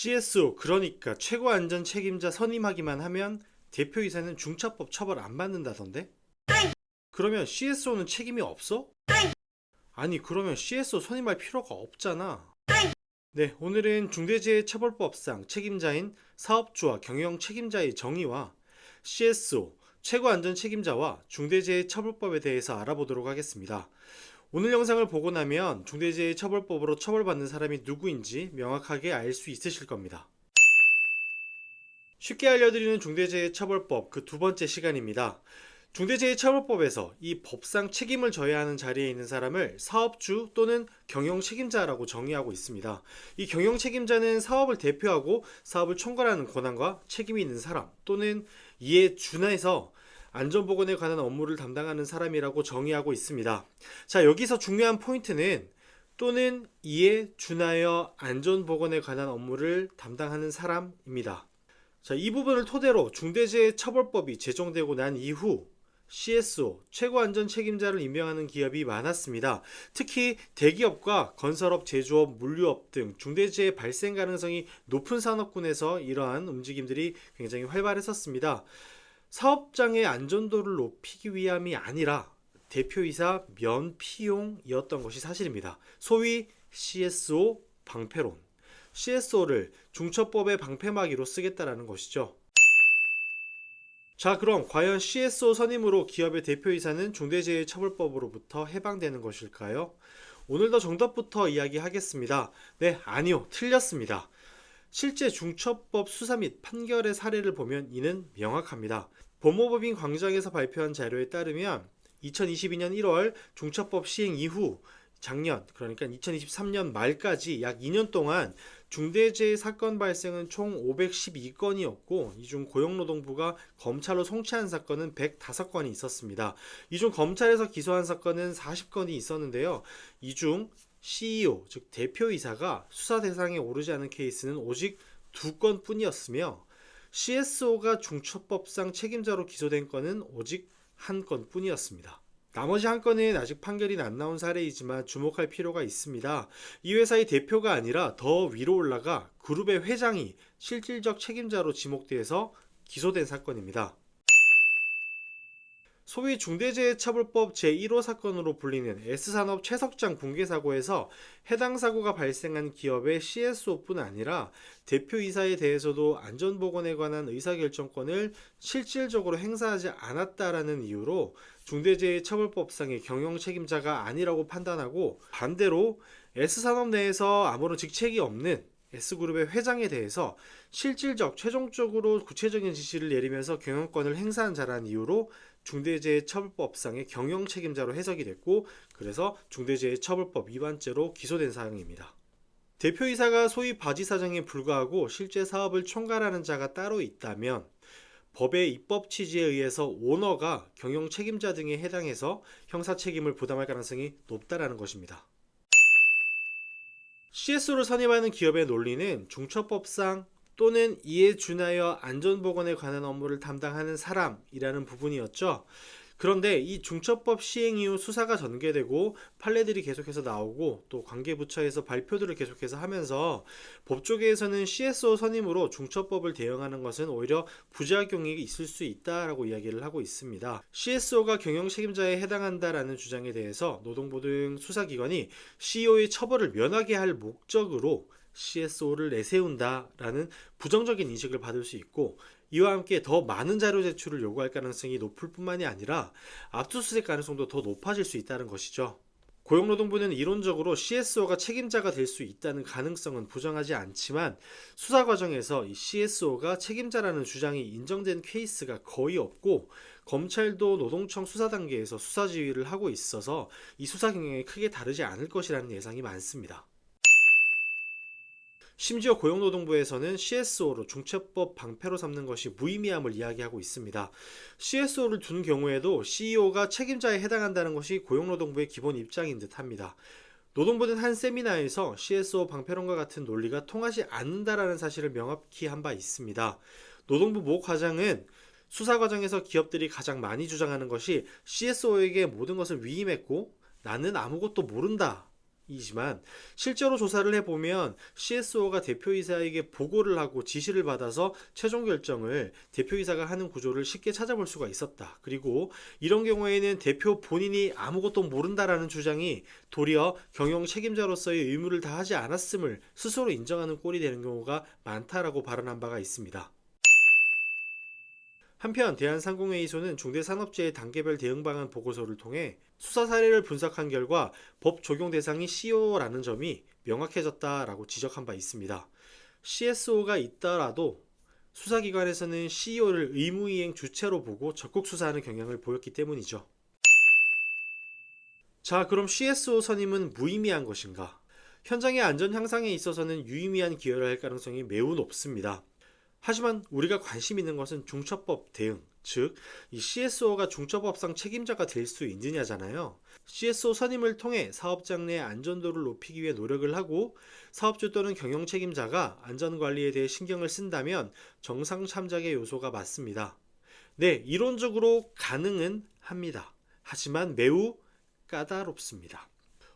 CSO, 그러니까 최고 안전 책임자 선임하기만 하면 대표이사는 중차법 처벌 안 받는다던데? 그러면 CSO는 책임이 없어? 아니, 그러면 CSO 선임할 필요가 없잖아. 네, 오늘은 중대재해처벌법상 책임자인 사업주와 경영 책임자의 정의와 CSO, 최고 안전 책임자와 중대재해처벌법에 대해서 알아보도록 하겠습니다. 오늘 영상을 보고 나면 중대재해처벌법으로 처벌받는 사람이 누구인지 명확하게 알 수 있으실 겁니다. 쉽게 알려드리는 중대재해처벌법 그 두 번째 시간입니다. 중대재해처벌법에서 이 법상 책임을 져야 하는 자리에 있는 사람을 사업주 또는 경영 책임자라고 정의하고 있습니다. 이 경영 책임자는 사업을 대표하고 사업을 총괄하는 권한과 책임이 있는 사람 또는 이에 준해서 안전보건에 관한 업무를 담당하는 사람이라고 정의하고 있습니다. 자, 여기서 중요한 포인트는 또는 이에 준하여 안전보건에 관한 업무를 담당하는 사람입니다. 자, 이 부분을 토대로 중대재해처벌법이 제정되고 난 이후 CSO, 최고안전 책임자를 임명하는 기업이 많았습니다. 특히 대기업과 건설업, 제조업, 물류업 등 중대재해 발생 가능성이 높은 산업군에서 이러한 움직임들이 굉장히 활발했었습니다. 사업장의 안전도를 높이기 위함이 아니라 대표이사 면피용이었던 것이 사실입니다. 소위 CSO 방패론. CSO를 중처법의 방패막이로 쓰겠다라는 것이죠. 자, 그럼 과연 CSO 선임으로 기업의 대표이사는 중대재해처벌법으로부터 해방되는 것일까요? 오늘도 정답부터 이야기하겠습니다. 네, 아니요, 틀렸습니다. 실제 중처법 수사 및 판결의 사례를 보면 이는 명확합니다. 법무법인 광장에서 발표한 자료에 따르면 2022년 1월 중처법 시행 이후 작년, 그러니까 2023년 말까지 약 2년 동안 중대재해 사건 발생은 총 512건이었고 이 중 고용노동부가 검찰로 송치한 사건은 105건이 있었습니다. 이 중 검찰에서 기소한 사건은 40건이 있었는데요. 이 중 CEO, 즉 대표이사가 수사 대상에 오르지 않은 케이스는 오직 2건 뿐이었으며 CSO가 중처법상 책임자로 기소된 건은 오직 1건 뿐이었습니다. 나머지 한 건은 아직 판결이 안 나온 사례이지만 주목할 필요가 있습니다. 이 회사의 대표가 아니라 더 위로 올라가 그룹의 회장이 실질적 책임자로 지목돼서 기소된 사건입니다. 소위 중대재해처벌법 제1호 사건으로 불리는 S산업 최석장 붕괴 사고에서 해당 사고가 발생한 기업의 CSO뿐 아니라 대표이사에 대해서도 안전보건에 관한 의사결정권을 실질적으로 행사하지 않았다라는 이유로 중대재해처벌법상의 경영 책임자가 아니라고 판단하고, 반대로 S산업 내에서 아무런 직책이 없는 S그룹의 회장에 대해서 실질적 최종적으로 구체적인 지시를 내리면서 경영권을 행사한 자라는 이유로 중대재해처벌법상의 경영 책임자로 해석이 됐고, 그래서 중대재해처벌법 위반죄로 기소된 사항입니다. 대표이사가 소위 바지사장에 불과하고 실제 사업을 총괄하는 자가 따로 있다면 법의 입법 취지에 의해서 오너가 경영 책임자 등에 해당해서 형사 책임을 부담할 가능성이 높다라는 것입니다. CSO를 선임하는 기업의 논리는 중처법상 또는 이에 준하여 안전보건에 관한 업무를 담당하는 사람이라는 부분이었죠. 그런데 이 중처법 시행 이후 수사가 전개되고 판례들이 계속해서 나오고 또 관계부처에서 발표들을 계속해서 하면서 법조계에서는 CSO 선임으로 중처법을 대응하는 것은 오히려 부작용이 있을 수 있다라고 이야기를 하고 있습니다. CSO가 경영 책임자에 해당한다라는 주장에 대해서 노동부 등 수사기관이 CEO의 처벌을 면하게 할 목적으로 CSO를 내세운다라는 부정적인 인식을 받을 수 있고, 이와 함께 더 많은 자료 제출을 요구할 가능성이 높을 뿐만이 아니라 압수수색 가능성도 더 높아질 수 있다는 것이죠. 고용노동부는 이론적으로 CSO가 책임자가 될 수 있다는 가능성은 부정하지 않지만 수사 과정에서 이 CSO가 책임자라는 주장이 인정된 케이스가 거의 없고, 검찰도 노동청 수사 단계에서 수사 지휘를 하고 있어서 이 수사 경향이 크게 다르지 않을 것이라는 예상이 많습니다. 심지어 고용노동부에서는 CSO로 중처법 방패로 삼는 것이 무의미함을 이야기하고 있습니다. CSO를 둔 경우에도 CEO가 책임자에 해당한다는 것이 고용노동부의 기본 입장인 듯합니다. 노동부는 한 세미나에서 CSO 방패론과 같은 논리가 통하지 않는다라는 사실을 명확히 한 바 있습니다. 노동부 모 과장은 수사 과정에서 기업들이 가장 많이 주장하는 것이 CSO에게 모든 것을 위임했고 나는 아무것도 모른다 이지만 실제로 조사를 해보면 CSO가 대표이사에게 보고를 하고 지시를 받아서 최종 결정을 대표이사가 하는 구조를 쉽게 찾아볼 수가 있었다. 그리고 이런 경우에는 대표 본인이 아무것도 모른다라는 주장이 도리어 경영 책임자로서의 의무를 다하지 않았음을 스스로 인정하는 꼴이 되는 경우가 많다라고 발언한 바가 있습니다. 한편 대한상공회의소는 중대산업재해 단계별 대응 방안 보고서를 통해 수사 사례를 분석한 결과 법 적용 대상이 CO라는 점이 명확해졌다라고 지적한 바 있습니다. CSO가 있더라도 수사기관에서는 CEO를 의무이행 주체로 보고 적극 수사하는 경향을 보였기 때문이죠. 자, 그럼 CSO 선임은 무의미한 것인가? 현장의 안전 향상에 있어서는 유의미한 기여를 할 가능성이 매우 높습니다. 하지만 우리가 관심 있는 것은 중처법 대응, 즉 이 CSO가 중처법상 책임자가 될 수 있느냐잖아요. CSO 선임을 통해 사업장 내 안전도를 높이기 위해 노력을 하고 사업주 또는 경영 책임자가 안전관리에 대해 신경을 쓴다면 정상 참작의 요소가 맞습니다. 네, 이론적으로 가능은 합니다. 하지만 매우 까다롭습니다.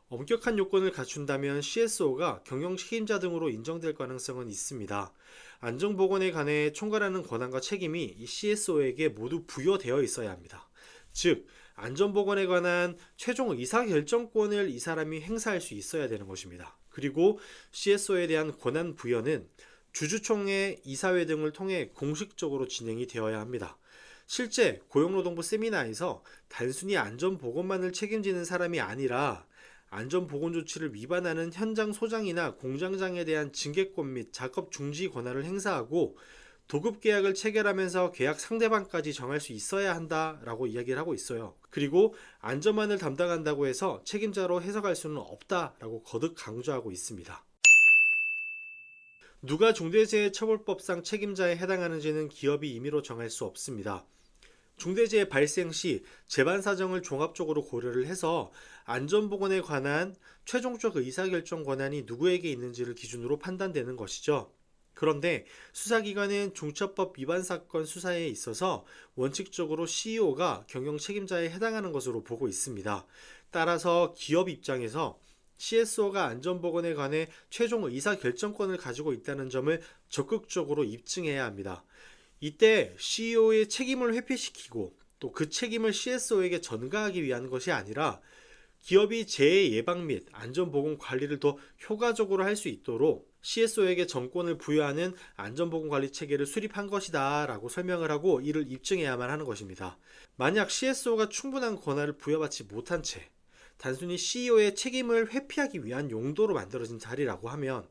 엄격한 요건을 갖춘다면 CSO가 경영 책임자 등으로 인정될 가능성은 있습니다. 안전보건에 관해 총괄하는 권한과 책임이 이 CSO에게 모두 부여되어 있어야 합니다. 즉, 안전보건에 관한 최종 의사결정권을 이 사람이 행사할 수 있어야 되는 것입니다. 그리고 CSO에 대한 권한 부여는 주주총회, 이사회 등을 통해 공식적으로 진행이 되어야 합니다. 실제 고용노동부 세미나에서 단순히 안전보건만을 책임지는 사람이 아니라 안전보건조치를 위반하는 현장 소장이나 공장장에 대한 징계권 및 작업 중지 권한을 행사하고 도급계약을 체결하면서 계약 상대방까지 정할 수 있어야 한다라고 이야기를 하고 있어요. 그리고 안전만을 담당한다고 해서 책임자로 해석할 수는 없다라고 거듭 강조하고 있습니다. 누가 중대재해처벌법상 책임자에 해당하는지는 기업이 임의로 정할 수 없습니다. 중대재해 발생 시 재반 사정을 종합적으로 고려를 해서 안전보건에 관한 최종적 의사결정 권한이 누구에게 있는지를 기준으로 판단되는 것이죠. 그런데 수사기관은 중처법 위반 사건 수사에 있어서 원칙적으로 CEO가 경영 책임자에 해당하는 것으로 보고 있습니다. 따라서 기업 입장에서 CSO가 안전보건에 관해 최종 의사결정권을 가지고 있다는 점을 적극적으로 입증해야 합니다. 이때 CEO의 책임을 회피시키고 또 그 책임을 CSO에게 전가하기 위한 것이 아니라 기업이 재해 예방 및 안전보건 관리를 더 효과적으로 할 수 있도록 CSO에게 정권을 부여하는 안전보건관리 체계를 수립한 것이다 라고 설명을 하고 이를 입증해야만 하는 것입니다. 만약 CSO가 충분한 권한을 부여받지 못한 채 단순히 CEO의 책임을 회피하기 위한 용도로 만들어진 자리라고 하면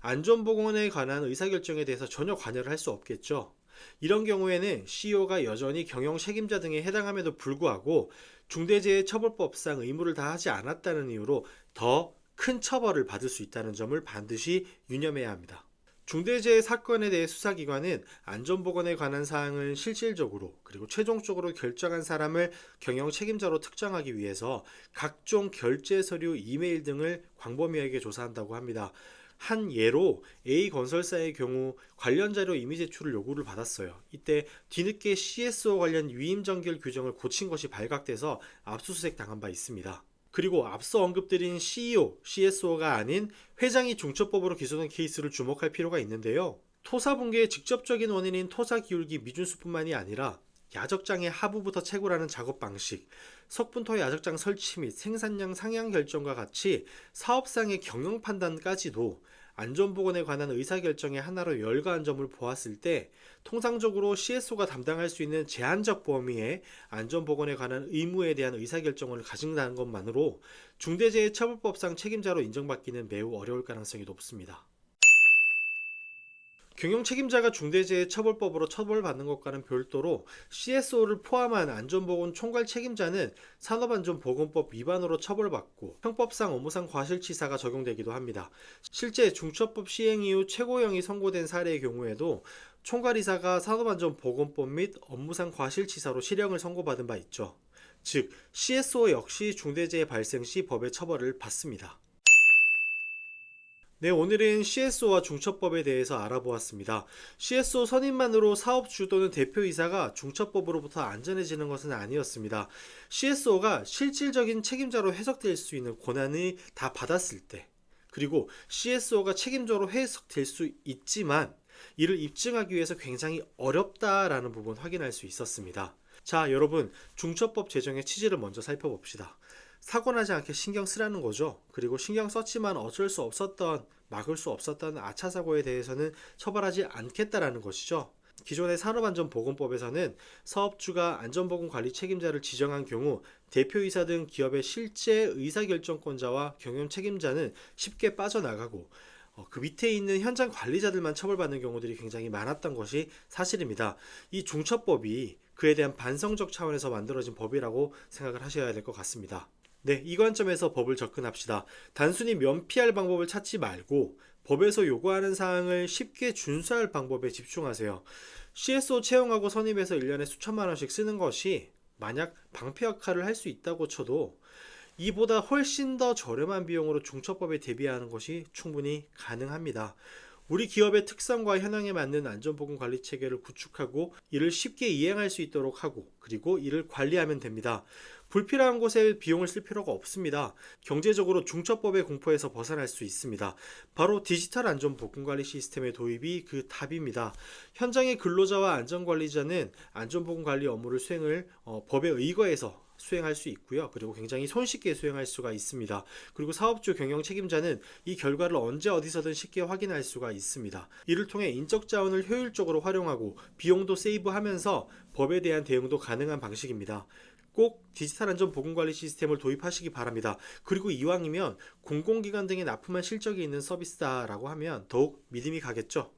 안전보건에 관한 의사결정에 대해서 전혀 관여를 할 수 없겠죠. 이런 경우에는 CEO가 여전히 경영 책임자 등에 해당함에도 불구하고 중대재해처벌법상 의무를 다하지 않았다는 이유로 더 큰 처벌을 받을 수 있다는 점을 반드시 유념해야 합니다. 중대재해 사건에 대해 수사기관은 안전보건에 관한 사항을 실질적으로 그리고 최종적으로 결정한 사람을 경영 책임자로 특정하기 위해서 각종 결제 서류, 이메일 등을 광범위하게 조사한다고 합니다. 한 예로 A건설사의 경우 관련 자료 이미 제출을 요구를 받았어요. 이때 뒤늦게 CSO 관련 위임정결 규정을 고친 것이 발각돼서 압수수색 당한 바 있습니다. 그리고 앞서 언급드린 CEO, CSO가 아닌 회장이 중처법으로 기소된 케이스를 주목할 필요가 있는데요. 토사 붕괴의 직접적인 원인인 토사 기울기 미준수뿐만이 아니라 야적장의 하부부터 채굴하는 작업 방식, 석분토 야적장 설치 및 생산량 상향 결정과 같이 사업상의 경영 판단까지도 안전보건에 관한 의사결정의 하나로 열거한 점을 보았을 때 통상적으로 CSO가 담당할 수 있는 제한적 범위의 안전보건에 관한 의무에 대한 의사결정을 가진다는 것만으로 중대재해처벌법상 책임자로 인정받기는 매우 어려울 가능성이 높습니다. 경영 책임자가 중대재해처벌법으로 처벌받는 것과는 별도로 CSO를 포함한 안전보건 총괄 책임자는 산업안전보건법 위반으로 처벌받고 형법상 업무상 과실치사가 적용되기도 합니다. 실제 중처법 시행 이후 최고형이 선고된 사례의 경우에도 총괄이사가 산업안전보건법 및 업무상 과실치사로 실형을 선고받은 바 있죠. 즉 CSO 역시 중대재해 발생 시 법의 처벌을 받습니다. 네, 오늘은 CSO와 중첩법에 대해서 알아보았습니다. CSO 선임만으로 사업주 또는 대표이사가 중첩법으로부터 안전해지는 것은 아니었습니다. CSO가 실질적인 책임자로 해석될 수 있는 권한을 다 받았을 때, 그리고 CSO가 책임자로 해석될 수 있지만 이를 입증하기 위해서 굉장히 어렵다라는 부분 확인할 수 있었습니다. 자, 여러분, 중첩법 제정의 취지를 먼저 살펴봅시다. 사고 나지 않게 신경 쓰라는 거죠. 그리고 신경 썼지만 어쩔 수 없었던, 막을 수 없었던 아차 사고에 대해서는 처벌하지 않겠다라는 것이죠. 기존의 산업안전보건법에서는 사업주가 안전보건관리 책임자를 지정한 경우 대표이사 등 기업의 실제 의사결정권자와 경영 책임자는 쉽게 빠져나가고 그 밑에 있는 현장 관리자들만 처벌받는 경우들이 굉장히 많았던 것이 사실입니다. 이 중첩법이 그에 대한 반성적 차원에서 만들어진 법이라고 생각을 하셔야 될 것 같습니다. 네, 이 관점에서 법을 접근합시다. 단순히 면피할 방법을 찾지 말고 법에서 요구하는 사항을 쉽게 준수할 방법에 집중하세요. CSO 채용하고 선임해서 1년에 수천만 원씩 쓰는 것이 만약 방패 역할을 할 수 있다고 쳐도 이보다 훨씬 더 저렴한 비용으로 중첩법에 대비하는 것이 충분히 가능합니다. 우리 기업의 특성과 현황에 맞는 안전보건 관리 체계를 구축하고 이를 쉽게 이행할 수 있도록 하고 그리고 이를 관리하면 됩니다. 불필요한 곳에 비용을 쓸 필요가 없습니다. 경제적으로 중첩법의 공포에서 벗어날 수 있습니다. 바로 디지털 안전보건관리 시스템의 도입이 그 답입니다. 현장의 근로자와 안전관리자는 안전보건관리 업무를 수행을 법에 의거해서 수행할 수 있고요. 그리고 굉장히 손쉽게 수행할 수가 있습니다. 그리고 사업주 경영 책임자는 이 결과를 언제 어디서든 쉽게 확인할 수가 있습니다. 이를 통해 인적 자원을 효율적으로 활용하고 비용도 세이브하면서 법에 대한 대응도 가능한 방식입니다. 꼭 디지털 안전 보건관리 시스템을 도입하시기 바랍니다. 그리고 이왕이면 공공기관 등에 납품한 실적이 있는 서비스다라고 하면 더욱 믿음이 가겠죠.